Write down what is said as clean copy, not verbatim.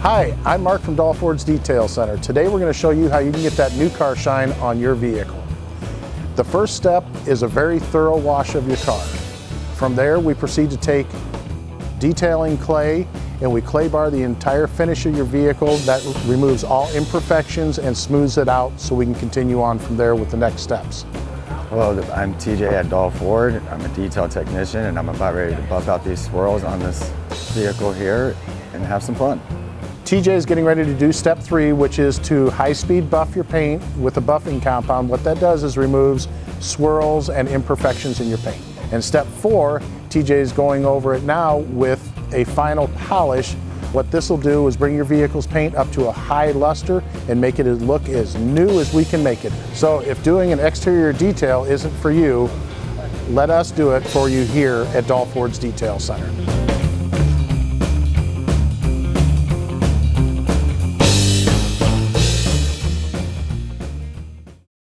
Hi, I'm Mark from Dahl Ford's Detail Center. Today we're going to show you how you can get that new car shine on your vehicle. The first step is a very thorough wash of your car. From there we proceed to take detailing clay and we clay bar the entire finish of your vehicle. That removes all imperfections and smooths it out so we can continue on from there with the next steps. Hello, I'm TJ at Dahl Ford. I'm a detail technician and I'm about ready to buff out these swirls on this vehicle here and have some fun. TJ is getting ready to do step 3, which is to high-speed buff your paint with a buffing compound. What that does is removes swirls and imperfections in your paint. And step 4, TJ is going over it now with a final polish. What this will do is bring your vehicle's paint up to a high luster and make it look as new as we can make it. So if doing an exterior detail isn't for you, let us do it for you here at Dahl Ford's Detail Center.